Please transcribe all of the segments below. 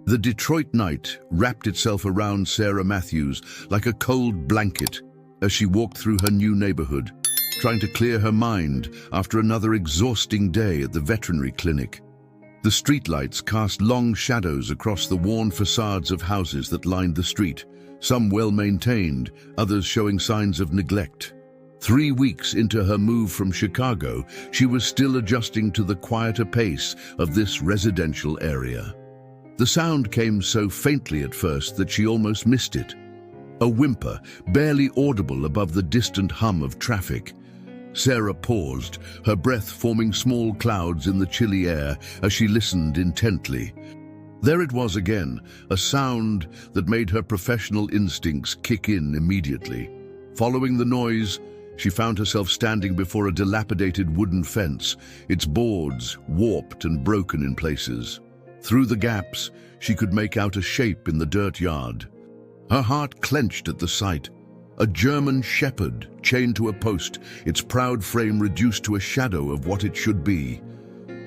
The Detroit night wrapped itself around Sarah Matthews like a cold blanket as she walked through her new neighborhood, trying to clear her mind after another exhausting day at the veterinary clinic. The streetlights cast long shadows across the worn facades of houses that lined the street, some well-maintained, others showing signs of neglect. 3 weeks into her move from Chicago, she was still adjusting to the quieter pace of this residential area. The sound came so faintly at first that she almost missed it. A whimper, barely audible above the distant hum of traffic. Sarah paused, her breath forming small clouds in the chilly air as she listened intently. There it was again, a sound that made her professional instincts kick in immediately. Following the noise, she found herself standing before a dilapidated wooden fence, its boards warped and broken in places. Through the gaps, she could make out a shape in the dirt yard. Her heart clenched at the sight. A German shepherd chained to a post, its proud frame reduced to a shadow of what it should be.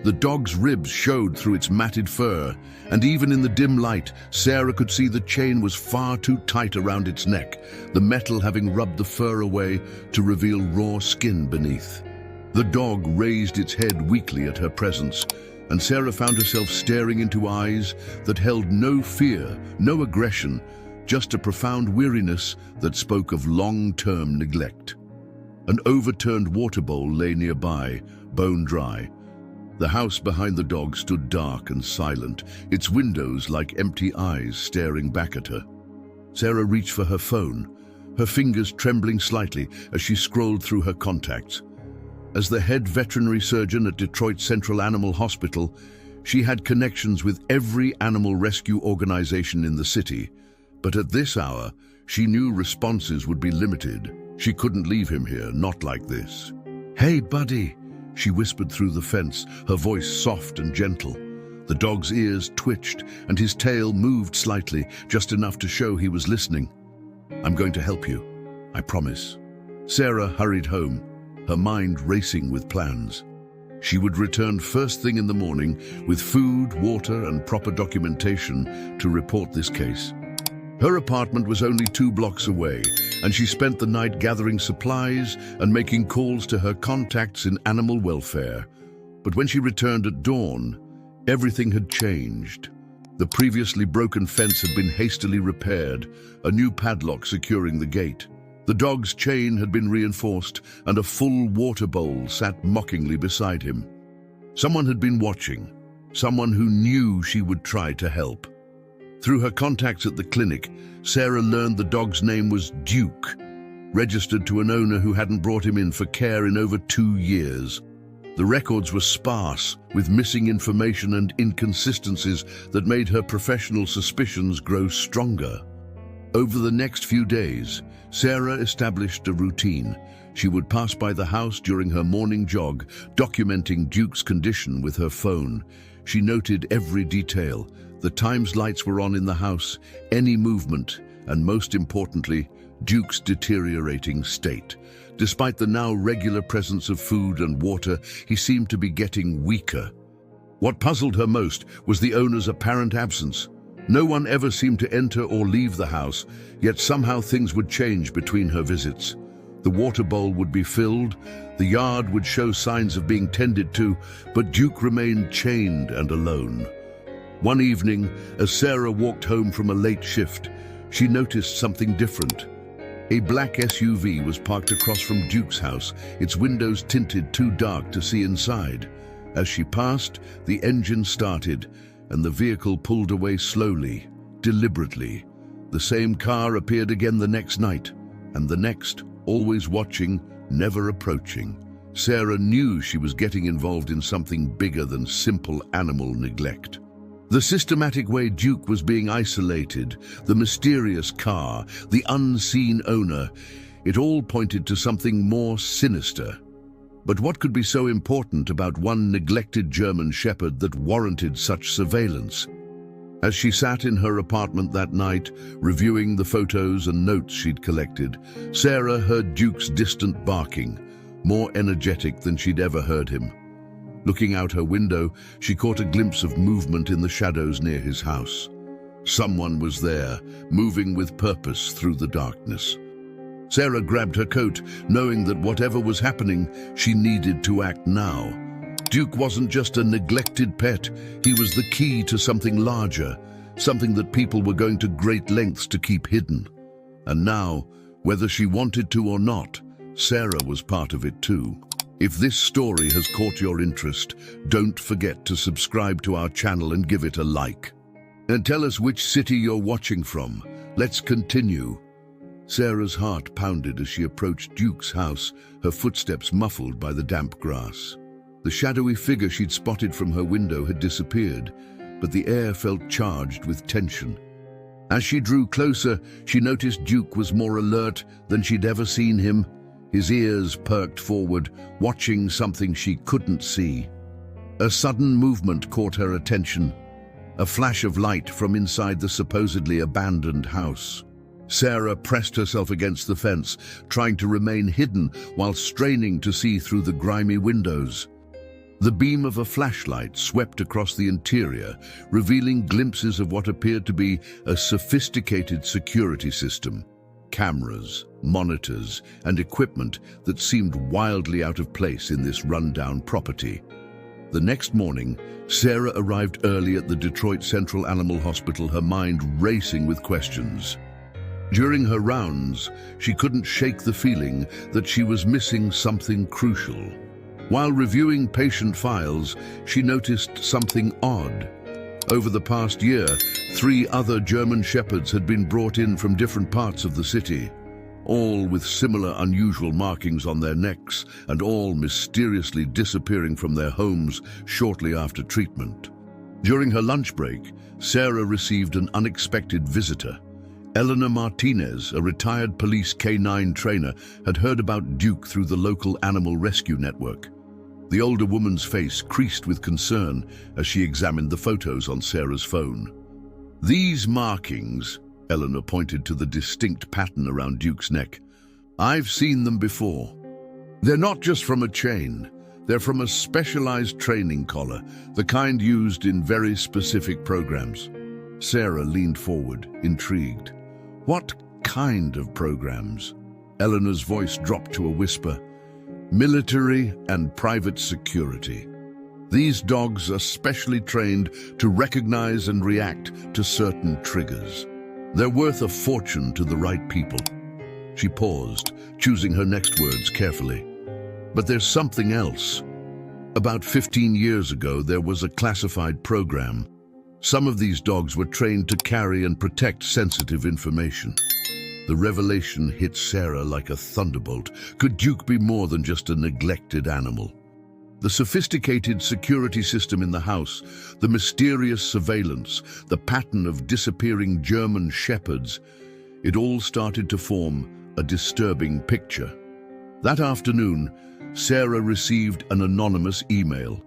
The dog's ribs showed through its matted fur, and even in the dim light, Sarah could see the chain was far too tight around its neck, the metal having rubbed the fur away to reveal raw skin beneath. The dog raised its head weakly at her presence, and Sarah found herself staring into eyes that held no fear, no aggression, just a profound weariness that spoke of long-term neglect. An overturned water bowl lay nearby, bone dry. The house behind the dog stood dark and silent, its windows like empty eyes staring back at her. Sarah reached for her phone, her fingers trembling slightly as she scrolled through her contacts. As the head veterinary surgeon at Detroit Central Animal Hospital, she had connections with every animal rescue organization in the city. But at this hour, she knew responses would be limited. She couldn't leave him here, not like this. "Hey, buddy," she whispered through the fence, her voice soft and gentle. The dog's ears twitched and his tail moved slightly, just enough to show he was listening. "I'm going to help you, I promise." Sarah hurried home, her mind racing with plans. She would return first thing in the morning with food, water, and proper documentation to report this case. Her apartment was only 2 blocks away, and she spent the night gathering supplies and making calls to her contacts in animal welfare. But when she returned at dawn, everything had changed. The previously broken fence had been hastily repaired, a new padlock securing the gate. The dog's chain had been reinforced, and a full water bowl sat mockingly beside him. Someone had been watching, someone who knew she would try to help. Through her contacts at the clinic, Sarah learned the dog's name was Duke, registered to an owner who hadn't brought him in for care in over 2 years. The records were sparse, with missing information and inconsistencies that made her professional suspicions grow stronger. Over the next few days, Sarah established a routine. She would pass by the house during her morning jog, documenting Duke's condition with her phone. She noted every detail. The times lights were on in the house, any movement, and most importantly, Duke's deteriorating state. Despite the now regular presence of food and water, he seemed to be getting weaker. What puzzled her most was the owner's apparent absence. No one ever seemed to enter or leave the house, yet somehow things would change between her visits. The water bowl would be filled, the yard would show signs of being tended to, but Duke remained chained and alone. One evening, as Sarah walked home from a late shift, she noticed something different. A black SUV was parked across from Duke's house, its windows tinted too dark to see inside. As she passed, the engine started, and the vehicle pulled away slowly, deliberately. The same car appeared again the next night, and the next, always watching, never approaching. Sarah knew she was getting involved in something bigger than simple animal neglect. The systematic way Duke was being isolated, the mysterious car, the unseen owner, it all pointed to something more sinister. But what could be so important about one neglected German shepherd that warranted such surveillance? As she sat in her apartment that night, reviewing the photos and notes she'd collected, Sarah heard Duke's distant barking, more energetic than she'd ever heard him. Looking out her window, she caught a glimpse of movement in the shadows near his house. Someone was there, moving with purpose through the darkness. Sarah grabbed her coat, knowing that whatever was happening, she needed to act now. Duke wasn't just a neglected pet, he was the key to something larger, something that people were going to great lengths to keep hidden. And now, whether she wanted to or not, Sarah was part of it too. If this story has caught your interest, don't forget to subscribe to our channel and give it a like. And tell us which city you're watching from. Let's continue. Sarah's heart pounded as she approached Duke's house, her footsteps muffled by the damp grass. The shadowy figure she'd spotted from her window had disappeared, but the air felt charged with tension. As she drew closer, she noticed Duke was more alert than she'd ever seen him, his ears perked forward, watching something she couldn't see. A sudden movement caught her attention, a flash of light from inside the supposedly abandoned house. Sarah pressed herself against the fence, trying to remain hidden while straining to see through the grimy windows. The beam of a flashlight swept across the interior, revealing glimpses of what appeared to be a sophisticated security system. Cameras, monitors, and equipment that seemed wildly out of place in this rundown property. The next morning, Sarah arrived early at the Detroit Central Animal Hospital, her mind racing with questions. During her rounds, she couldn't shake the feeling that she was missing something crucial. While reviewing patient files, she noticed something odd. Over the past year, 3 other German Shepherds had been brought in from different parts of the city, all with similar unusual markings on their necks and all mysteriously disappearing from their homes shortly after treatment. During her lunch break, Sarah received an unexpected visitor. Eleanor Martinez, a retired police K-9 trainer, had heard about Duke through the local animal rescue network. The older woman's face creased with concern as she examined the photos on Sarah's phone. "These markings," Eleanor pointed to the distinct pattern around Duke's neck. "I've seen them before. They're not just from a chain. They're from a specialized training collar, the kind used in very specific programs." Sarah leaned forward, intrigued. "What kind of programs?" Eleanor's voice dropped to a whisper. "Military and private security. These dogs are specially trained to recognize and react to certain triggers. They're worth a fortune to the right people." She paused, choosing her next words carefully. "But there's something else. About 15 years ago, there was a classified program. Some of these dogs were trained to carry and protect sensitive information." The revelation hit Sarah like a thunderbolt. Could Duke be more than just a neglected animal? The sophisticated security system in the house, the mysterious surveillance, the pattern of disappearing German Shepherds, it all started to form a disturbing picture. That afternoon, Sarah received an anonymous email.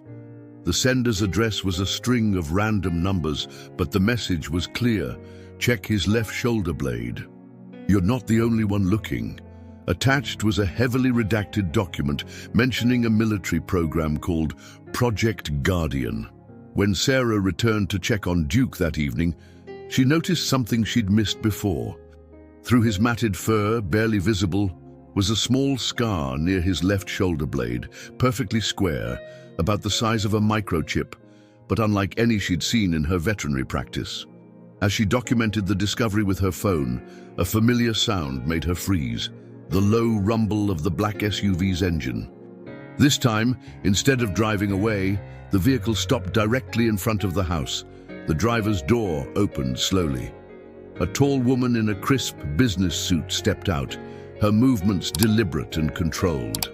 The sender's address was a string of random numbers, but the message was clear. "Check his left shoulder blade. You're not the only one looking." Attached was a heavily redacted document mentioning a military program called Project Guardian. When Sarah returned to check on Duke that evening, she noticed something she'd missed before. Through his matted fur, barely visible, was a small scar near his left shoulder blade, perfectly square, about the size of a microchip, but unlike any she'd seen in her veterinary practice. As she documented the discovery with her phone, a familiar sound made her freeze, the low rumble of the black SUV's engine. This time, instead of driving away, the vehicle stopped directly in front of the house. The driver's door opened slowly. A tall woman in a crisp business suit stepped out, her movements deliberate and controlled.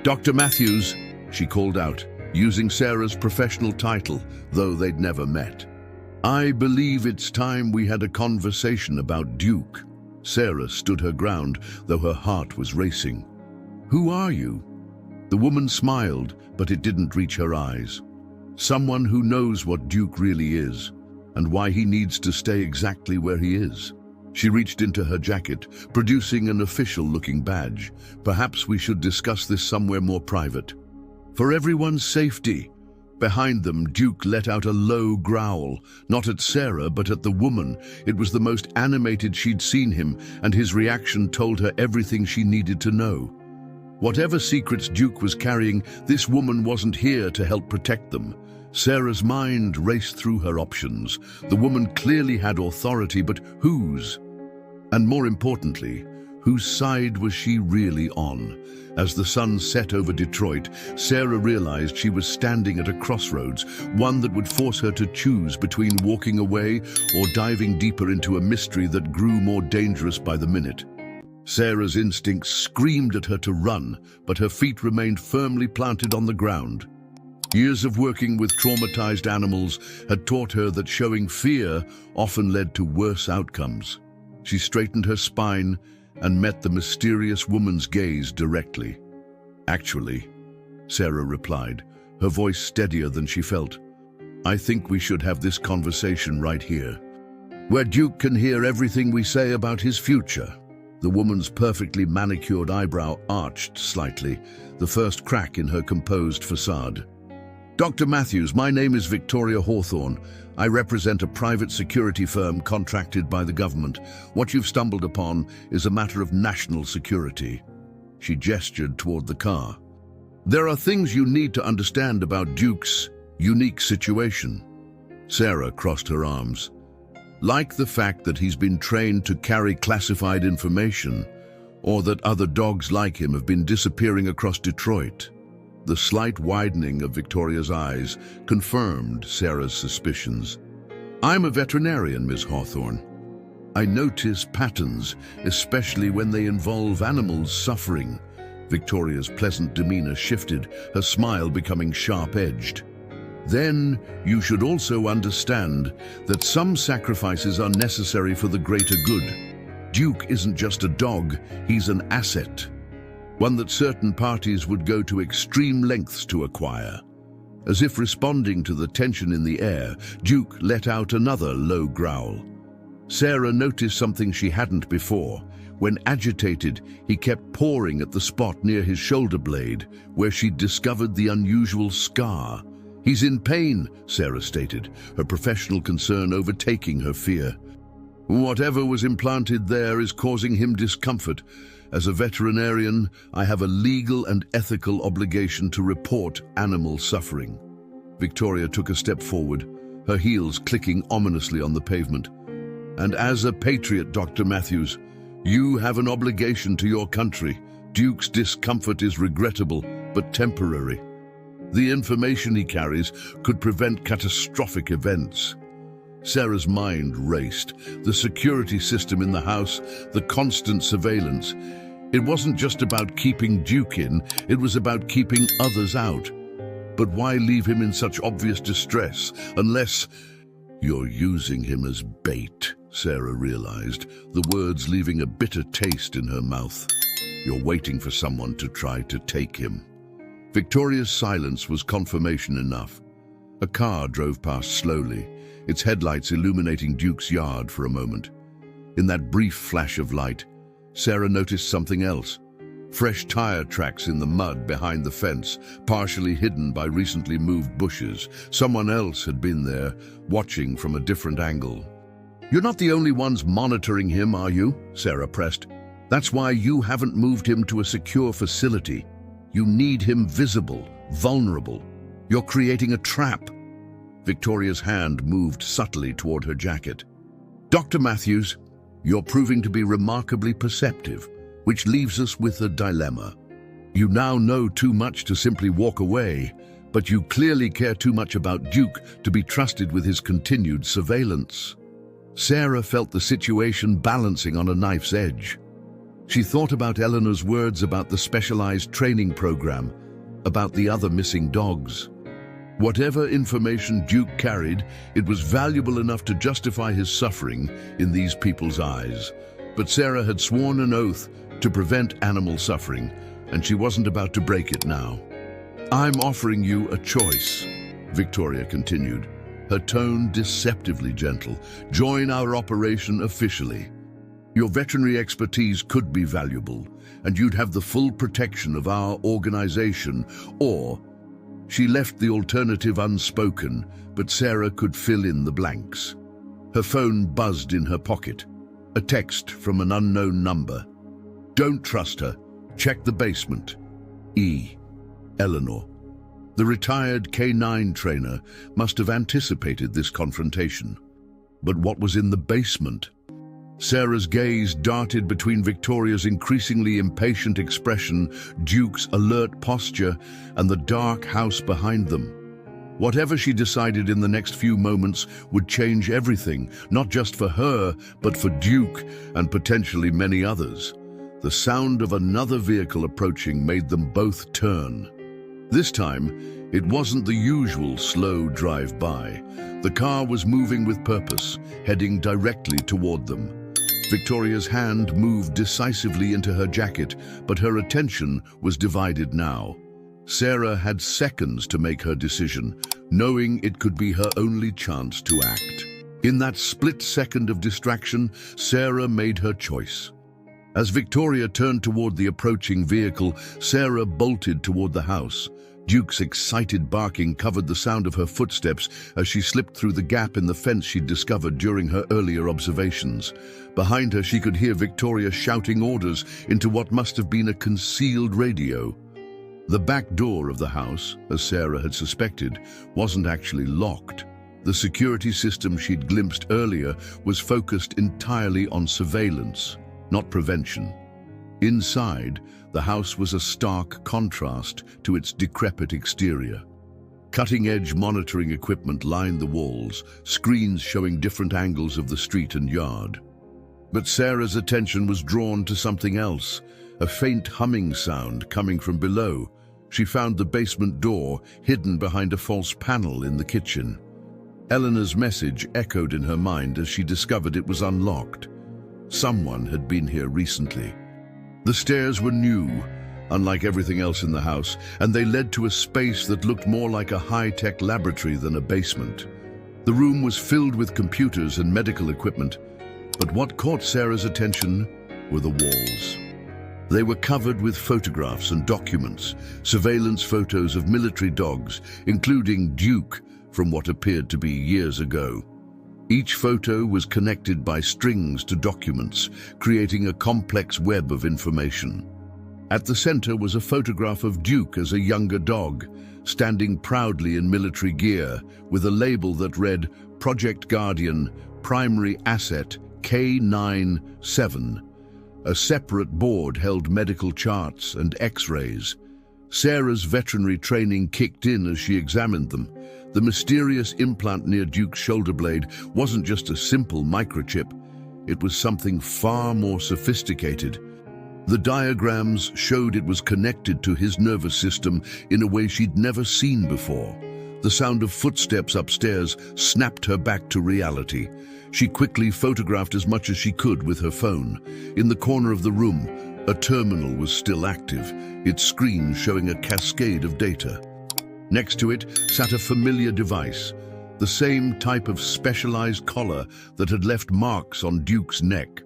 "Dr. Matthews," she called out, using Sarah's professional title, though they'd never met. "I believe it's time we had a conversation about Duke." Sarah stood her ground, though her heart was racing. "Who are you?" The woman smiled, but it didn't reach her eyes. "Someone who knows what Duke really is, and why he needs to stay exactly where he is." She reached into her jacket, producing an official-looking badge. "Perhaps we should discuss this somewhere more private." "For everyone's safety," Behind them, Duke let out a low growl, not at Sarah, but at the woman. It was the most animated she'd seen him, and his reaction told her everything she needed to know. Whatever secrets Duke was carrying, this woman wasn't here to help protect them. Sarah's mind raced through her options. The woman clearly had authority, but whose? And more importantly, whose side was she really on? As the sun set over Detroit, Sarah realized she was standing at a crossroads, one that would force her to choose between walking away or diving deeper into a mystery that grew more dangerous by the minute. Sarah's instincts screamed at her to run, but her feet remained firmly planted on the ground. Years of working with traumatized animals had taught her that showing fear often led to worse outcomes. She straightened her spine and met the mysterious woman's gaze directly. "Actually," Sarah replied, her voice steadier than she felt, "I think we should have this conversation right here, where Duke can hear everything we say about his future." The woman's perfectly manicured eyebrow arched slightly, the first crack in her composed facade. "Dr. Matthews, my name is Victoria Hawthorne. I represent a private security firm contracted by the government. What you've stumbled upon is a matter of national security." She gestured toward the car. "There are things you need to understand about Duke's unique situation." Sarah crossed her arms. "Like the fact that he's been trained to carry classified information, or that other dogs like him have been disappearing across Detroit." The slight widening of Victoria's eyes confirmed Sarah's suspicions. "I'm a veterinarian, Ms. Hawthorne. I notice patterns, especially when they involve animals suffering." Victoria's pleasant demeanor shifted, her smile becoming sharp-edged. "Then you should also understand that some sacrifices are necessary for the greater good. Duke isn't just a dog, he's an asset. One that certain parties would go to extreme lengths to acquire." As if responding to the tension in the air, Duke let out another low growl. Sarah noticed something she hadn't before. When agitated, he kept pawing at the spot near his shoulder blade, where she'd discovered the unusual scar. "He's in pain," Sarah stated, her professional concern overtaking her fear. "Whatever was implanted there is causing him discomfort. As a veterinarian, I have a legal and ethical obligation to report animal suffering." Victoria took a step forward, her heels clicking ominously on the pavement. "And as a patriot, Dr. Matthews, you have an obligation to your country. Duke's discomfort is regrettable, but temporary. The information he carries could prevent catastrophic events." Sarah's mind raced. The security system in the house, the constant surveillance. It wasn't just about keeping Duke in, it was about keeping others out. But why leave him in such obvious distress, unless— "You're using him as bait," Sarah realized, the words leaving a bitter taste in her mouth. "You're waiting for someone to try to take him." Victoria's silence was confirmation enough. A car drove past slowly, its headlights illuminating Duke's yard for a moment. In that brief flash of light, Sarah noticed something else. Fresh tire tracks in the mud behind the fence, partially hidden by recently moved bushes. Someone else had been there, watching from a different angle. "You're not the only ones monitoring him, are you?" Sarah pressed. "That's why you haven't moved him to a secure facility. You need him visible, vulnerable. You're creating a trap." Victoria's hand moved subtly toward her jacket. "Dr. Matthews, you're proving to be remarkably perceptive, which leaves us with a dilemma. You now know too much to simply walk away, but you clearly care too much about Duke to be trusted with his continued surveillance." Sarah felt the situation balancing on a knife's edge. She thought about Eleanor's words about the specialized training program, about the other missing dogs. Whatever information Duke carried, it was valuable enough to justify his suffering in these people's eyes. But Sarah had sworn an oath to prevent animal suffering, and she wasn't about to break it now. "I'm offering you a choice," Victoria continued, her tone deceptively gentle. "Join our operation officially. Your veterinary expertise could be valuable, and you'd have the full protection of our organization, or She left the alternative unspoken, but Sarah could fill in the blanks. Her phone buzzed in her pocket. A text from an unknown number. "Don't trust her. Check the basement. E. Eleanor." The retired K9 trainer must have anticipated this confrontation. But what was in the basement? Sarah's gaze darted between Victoria's increasingly impatient expression, Duke's alert posture, and the dark house behind them. Whatever she decided in the next few moments would change everything, not just for her, but for Duke and potentially many others. The sound of another vehicle approaching made them both turn. This time, it wasn't the usual slow drive-by. The car was moving with purpose, heading directly toward them. Victoria's hand moved decisively into her jacket, but her attention was divided now. Sarah had seconds to make her decision, knowing it could be her only chance to act. In that split second of distraction, Sarah made her choice. As Victoria turned toward the approaching vehicle, Sarah bolted toward the house. Duke's excited barking covered the sound of her footsteps as she slipped through the gap in the fence she'd discovered during her earlier observations. Behind her, she could hear Victoria shouting orders into what must have been a concealed radio. The back door of the house, as Sarah had suspected, wasn't actually locked. The security system she'd glimpsed earlier was focused entirely on surveillance, not prevention. Inside, the house was a stark contrast to its decrepit exterior. Cutting-edge monitoring equipment lined the walls, screens showing different angles of the street and yard. But Sarah's attention was drawn to something else, a faint humming sound coming from below. She found the basement door hidden behind a false panel in the kitchen. Eleanor's message echoed in her mind as she discovered it was unlocked. Someone had been here recently. The stairs were new, unlike everything else in the house, and they led to a space that looked more like a high-tech laboratory than a basement. The room was filled with computers and medical equipment, but what caught Sarah's attention were the walls. They were covered with photographs and documents, surveillance photos of military dogs, including Duke, from what appeared to be years ago. Each photo was connected by strings to documents, creating a complex web of information. At the center was a photograph of Duke as a younger dog, standing proudly in military gear, with a label that read Project Guardian, Primary Asset K97. A separate board held medical charts and X-rays. Sarah's veterinary training kicked in as she examined them. The mysterious implant near Duke's shoulder blade wasn't just a simple microchip. It was something far more sophisticated. The diagrams showed it was connected to his nervous system in a way she'd never seen before. The sound of footsteps upstairs snapped her back to reality. She quickly photographed as much as she could with her phone. In the corner of the room, a terminal was still active, its screen showing a cascade of data. Next to it sat a familiar device, the same type of specialized collar that had left marks on Duke's neck.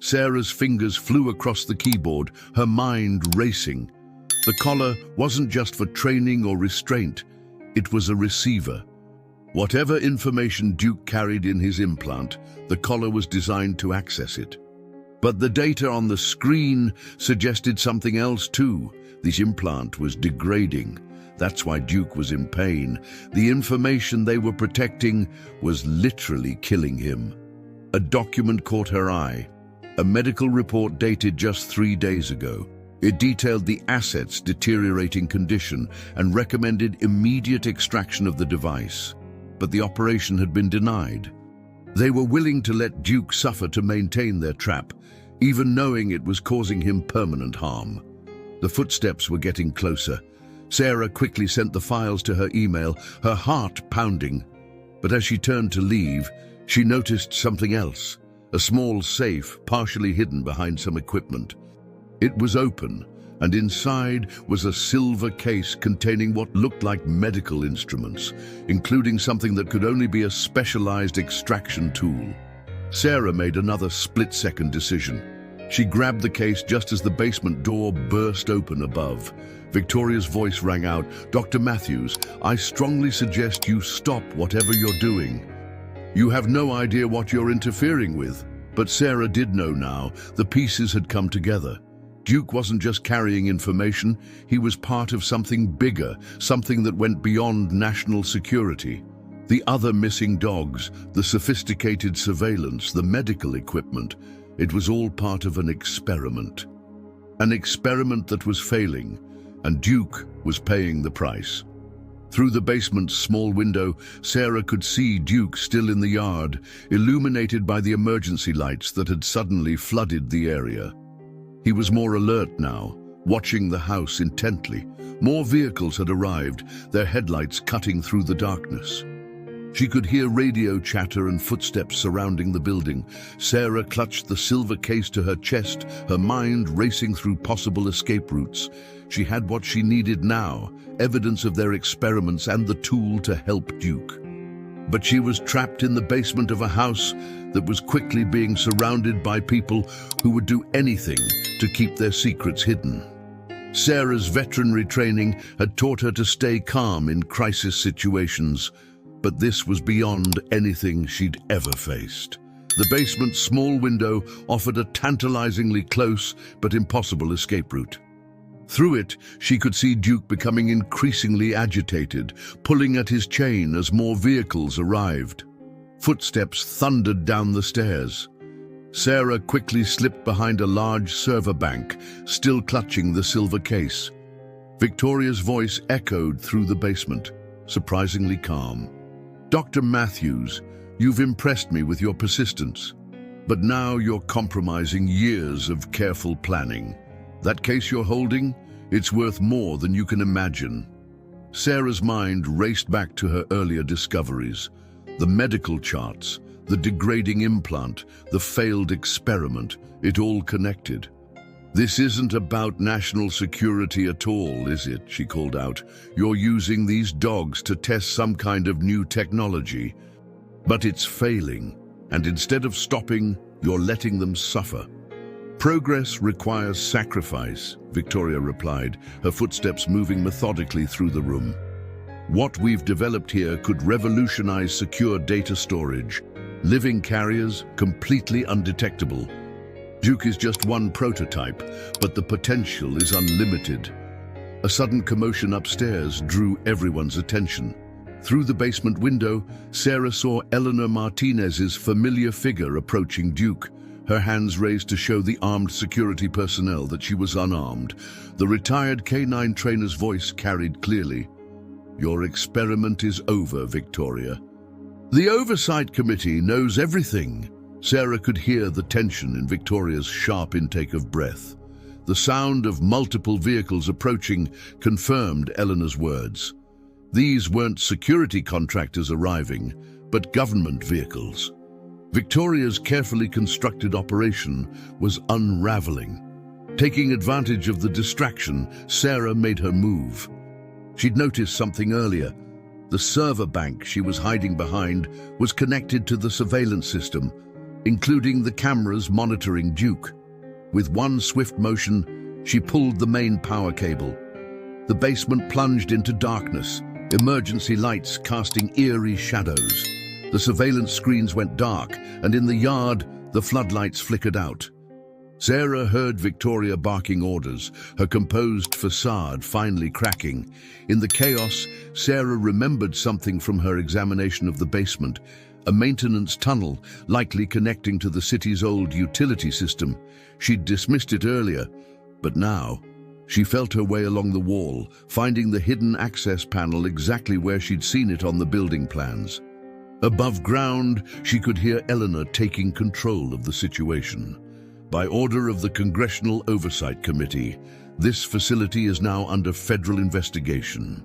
Sarah's fingers flew across the keyboard, her mind racing. The collar wasn't just for training or restraint, it was a receiver. Whatever information Duke carried in his implant, the collar was designed to access it. But the data on the screen suggested something else too. This implant was degrading. That's why Duke was in pain. The information they were protecting was literally killing him. A document caught her eye. A medical report dated just 3 days ago. It detailed the asset's deteriorating condition and recommended immediate extraction of the device. But the operation had been denied. They were willing to let Duke suffer to maintain their trap, even knowing it was causing him permanent harm. The footsteps were getting closer. Sarah quickly sent the files to her email, her heart pounding. But as she turned to leave, she noticed something else, a small safe partially hidden behind some equipment. It was open, and inside was a silver case containing what looked like medical instruments, including something that could only be a specialized extraction tool. Sarah made another split-second decision. She grabbed the case just as the basement door burst open above. Victoria's voice rang out, "Dr. Matthews, I strongly suggest you stop whatever you're doing. You have no idea what you're interfering with." But Sarah did know now. The pieces had come together. Duke wasn't just carrying information, he was part of something bigger, something that went beyond national security. The other missing dogs, the sophisticated surveillance, the medical equipment, it was all part of an experiment. An experiment that was failing, and Duke was paying the price. Through the basement's small window, Sarah could see Duke still in the yard, illuminated by the emergency lights that had suddenly flooded the area. He was more alert now, watching the house intently. More vehicles had arrived, their headlights cutting through the darkness. She could hear radio chatter and footsteps surrounding the building. Sarah clutched the silver case to her chest, her mind racing through possible escape routes. She had what she needed now, evidence of their experiments and the tool to help Duke. But she was trapped in the basement of a house that was quickly being surrounded by people who would do anything to keep their secrets hidden. Sarah's veterinary training had taught her to stay calm in crisis situations, but this was beyond anything she'd ever faced. The basement's small window offered a tantalizingly close but impossible escape route. Through it, she could see Duke becoming increasingly agitated, pulling at his chain as more vehicles arrived. Footsteps thundered down the stairs. Sarah quickly slipped behind a large server bank, still clutching the silver case. Victoria's voice echoed through the basement, surprisingly calm. "Dr. Matthews, you've impressed me with your persistence, but now you're compromising years of careful planning. That case you're holding, it's worth more than you can imagine." Sarah's mind raced back to her earlier discoveries. The medical charts, the degrading implant, the failed experiment, it all connected. "This isn't about national security at all, is it?" she called out. "You're using these dogs to test some kind of new technology. But it's failing, and instead of stopping, you're letting them suffer." "Progress requires sacrifice," Victoria replied, her footsteps moving methodically through the room. "What we've developed here could revolutionize secure data storage. Living carriers, completely undetectable. Duke is just one prototype, but the potential is unlimited." A sudden commotion upstairs drew everyone's attention. Through the basement window, Sarah saw Eleanor Martinez's familiar figure approaching Duke, her hands raised to show the armed security personnel that she was unarmed. The retired K9 trainer's voice carried clearly, "Your experiment is over, Victoria." "The Oversight Committee knows everything." Sarah could hear the tension in Victoria's sharp intake of breath. The sound of multiple vehicles approaching confirmed Eleanor's words. These weren't security contractors arriving, but government vehicles. Victoria's carefully constructed operation was unraveling. Taking advantage of the distraction, Sarah made her move. She'd noticed something earlier. The server bank she was hiding behind was connected to the surveillance system, including the cameras monitoring Duke. With one swift motion, she pulled the main power cable. The basement plunged into darkness, emergency lights casting eerie shadows. The surveillance screens went dark, and in the yard, the floodlights flickered out. Sarah heard Victoria barking orders, her composed facade finally cracking. In the chaos, Sarah remembered something from her examination of the basement, a maintenance tunnel, likely connecting to the city's old utility system. She'd dismissed it earlier, but now she felt her way along the wall, finding the hidden access panel exactly where she'd seen it on the building plans. Above ground, she could hear Eleanor taking control of the situation. By order of the Congressional Oversight Committee, this facility is now under federal investigation.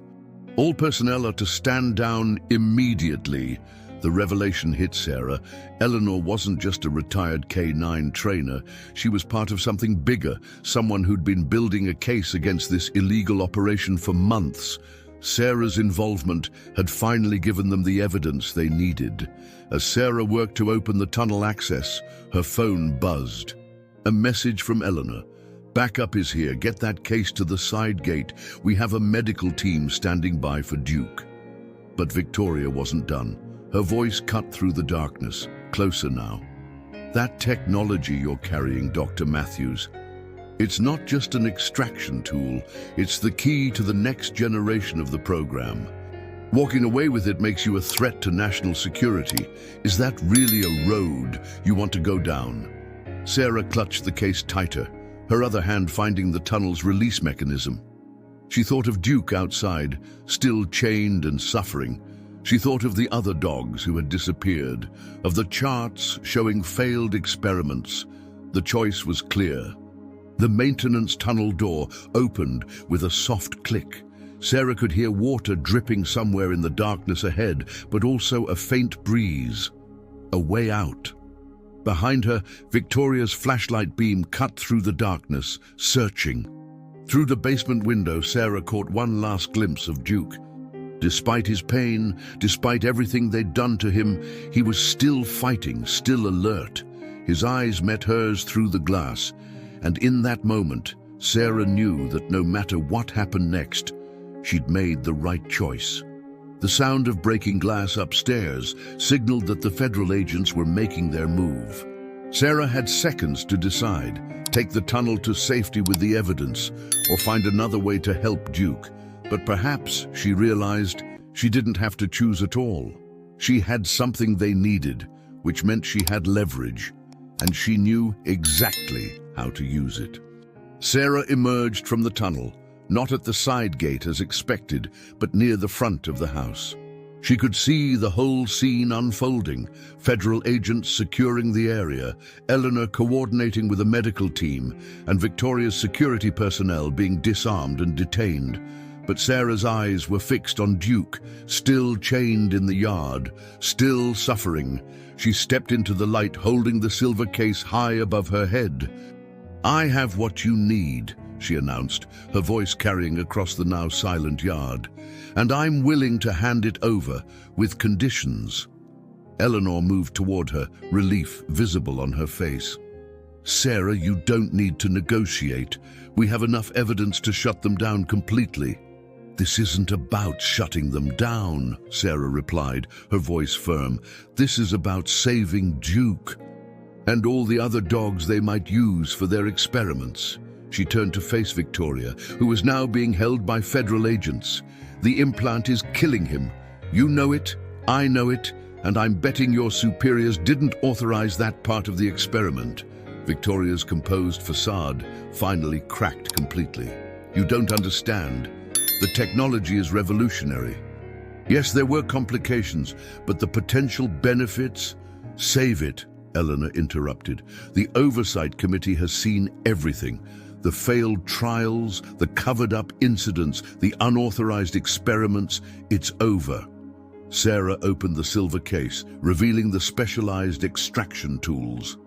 All personnel are to stand down immediately. The revelation hit Sarah. Eleanor wasn't just a retired K9 trainer. She was part of something bigger, someone who'd been building a case against this illegal operation for months. Sarah's involvement had finally given them the evidence they needed. As Sarah worked to open the tunnel access, her phone buzzed. A message from Eleanor. Backup is here. Get that case to the side gate. We have a medical team standing by for Duke. But Victoria wasn't done. Her voice cut through the darkness. Closer now. That technology you're carrying, Dr. Matthews, it's not just an extraction tool. It's the key to the next generation of the program. Walking away with it makes you a threat to national security. Is that really a road you want to go down? Sarah clutched the case tighter, her other hand finding the tunnel's release mechanism. She thought of Duke outside, still chained and suffering. She thought of the other dogs who had disappeared, of the charts showing failed experiments. The choice was clear. The maintenance tunnel door opened with a soft click. Sarah could hear water dripping somewhere in the darkness ahead, but also a faint breeze. A way out. Behind her, Victoria's flashlight beam cut through the darkness, searching. Through the basement window, Sarah caught one last glimpse of Duke. Despite his pain, despite everything they'd done to him, he was still fighting, still alert. His eyes met hers through the glass, and in that moment, Sarah knew that no matter what happened next, she'd made the right choice. The sound of breaking glass upstairs signaled that the federal agents were making their move. Sarah had seconds to decide, take the tunnel to safety with the evidence, or find another way to help Duke. But perhaps, she realized, she didn't have to choose at all. She had something they needed, which meant she had leverage, and she knew exactly how to use it. Sarah emerged from the tunnel, not at the side gate as expected, but near the front of the house. She could see the whole scene unfolding, federal agents securing the area, Eleanor coordinating with a medical team, and Victoria's security personnel being disarmed and detained. But Sarah's eyes were fixed on Duke, still chained in the yard, still suffering. She stepped into the light, holding the silver case high above her head. "I have what you need," she announced, her voice carrying across the now silent yard. "And I'm willing to hand it over, with conditions." Eleanor moved toward her, relief visible on her face. "Sarah, you don't need to negotiate. We have enough evidence to shut them down completely." "This isn't about shutting them down," Sarah replied, her voice firm. "This is about saving Duke and all the other dogs they might use for their experiments." She turned to face Victoria, who was now being held by federal agents. "The implant is killing him. You know it, I know it, and I'm betting your superiors didn't authorize that part of the experiment." Victoria's composed facade finally cracked completely. "You don't understand. The technology is revolutionary. Yes, there were complications, but the potential benefits—" "Save it," Eleanor interrupted. "The Oversight Committee has seen everything. The failed trials, the covered-up incidents, the unauthorized experiments. It's over." Sarah opened the silver case, revealing the specialized extraction tools.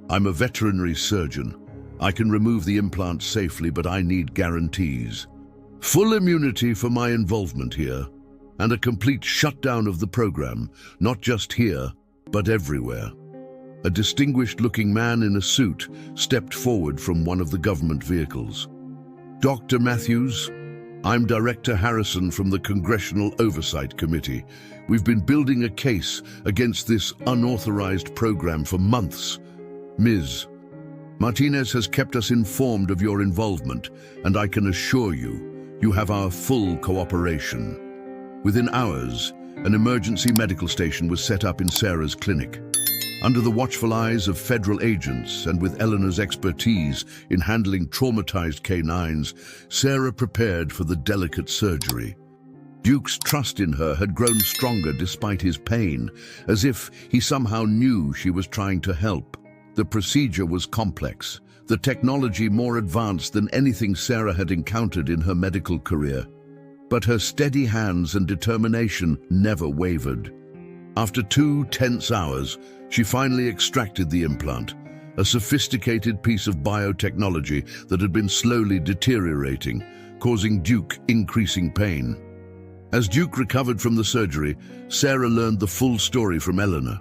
"I'm a veterinary surgeon. I can remove the implant safely, but I need guarantees. Full immunity for my involvement here, and a complete shutdown of the program, not just here, but everywhere." A distinguished-looking man in a suit stepped forward from one of the government vehicles. "Dr. Matthews, I'm Director Harrison from the Congressional Oversight Committee. We've been building a case against this unauthorized program for months. Ms. Martinez has kept us informed of your involvement, and I can assure you, you have our full cooperation." Within hours, an emergency medical station was set up in Sarah's clinic. Under the watchful eyes of federal agents and with Eleanor's expertise in handling traumatized canines, Sarah prepared for the delicate surgery. Duke's trust in her had grown stronger despite his pain, as if he somehow knew she was trying to help. The procedure was complex, the technology more advanced than anything Sarah had encountered in her medical career. But her steady hands and determination never wavered. After 2 tense hours, she finally extracted the implant, a sophisticated piece of biotechnology that had been slowly deteriorating, causing Duke increasing pain. As Duke recovered from the surgery, Sarah learned the full story from Eleanor.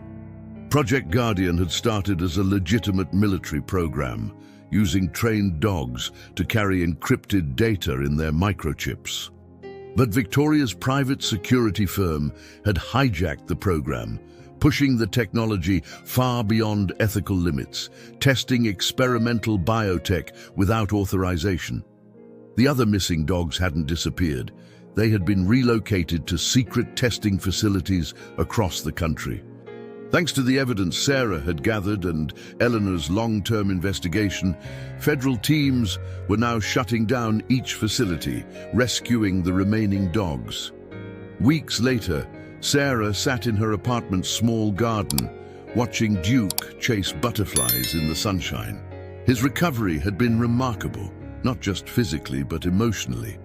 Project Guardian had started as a legitimate military program, using trained dogs to carry encrypted data in their microchips. But Victoria's private security firm had hijacked the program, pushing the technology far beyond ethical limits, testing experimental biotech without authorization. The other missing dogs hadn't disappeared. They had been relocated to secret testing facilities across the country. Thanks to the evidence Sarah had gathered and Eleanor's long-term investigation, federal teams were now shutting down each facility, rescuing the remaining dogs. Weeks later, Sarah sat in her apartment's small garden, watching Duke chase butterflies in the sunshine. His recovery had been remarkable, not just physically but emotionally.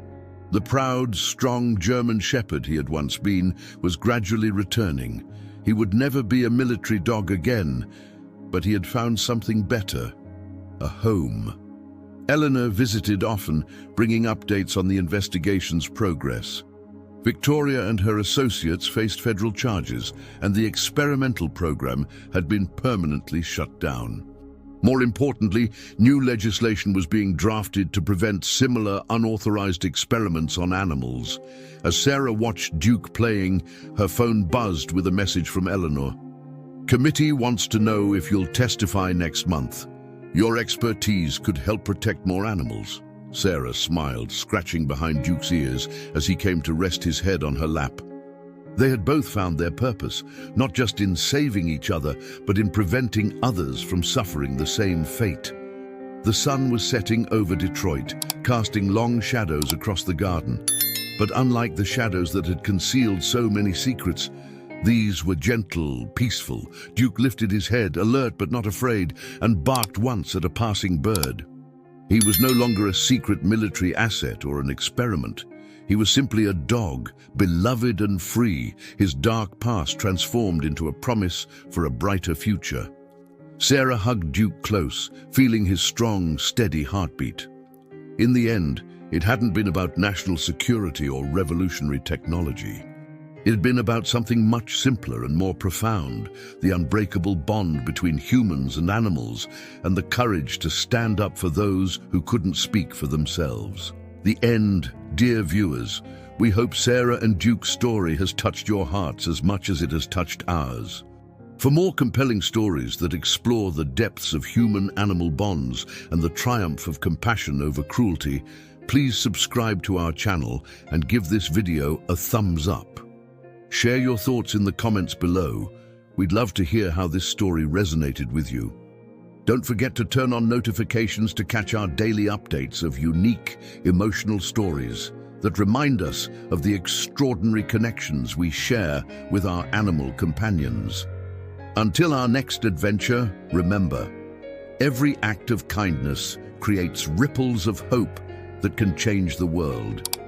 The proud, strong German shepherd he had once been was gradually returning. He would never be a military dog again, but he had found something better, a home. Eleanor visited often, bringing updates on the investigation's progress. Victoria and her associates faced federal charges, and the experimental program had been permanently shut down. More importantly, new legislation was being drafted to prevent similar unauthorized experiments on animals. As Sarah watched Duke playing, her phone buzzed with a message from Eleanor. "Committee wants to know if you'll testify next month. Your expertise could help protect more animals." Sarah smiled, scratching behind Duke's ears as he came to rest his head on her lap. They had both found their purpose, not just in saving each other, but in preventing others from suffering the same fate. The sun was setting over Detroit, casting long shadows across the garden. But unlike the shadows that had concealed so many secrets, these were gentle, peaceful. Duke lifted his head, alert but not afraid, and barked once at a passing bird. He was no longer a secret military asset or an experiment. He was simply a dog, beloved and free, his dark past transformed into a promise for a brighter future. Sarah hugged Duke close, feeling his strong, steady heartbeat. In the end, it hadn't been about national security or revolutionary technology. It had been about something much simpler and more profound, the unbreakable bond between humans and animals, and the courage to stand up for those who couldn't speak for themselves. The end, dear viewers. We hope Sarah and Duke's story has touched your hearts as much as it has touched ours. For more compelling stories that explore the depths of human-animal bonds and the triumph of compassion over cruelty, please subscribe to our channel and give this video a thumbs up. Share your thoughts in the comments below. We'd love to hear how this story resonated with you. Don't forget to turn on notifications to catch our daily updates of unique, emotional stories that remind us of the extraordinary connections we share with our animal companions. Until our next adventure, remember, every act of kindness creates ripples of hope that can change the world.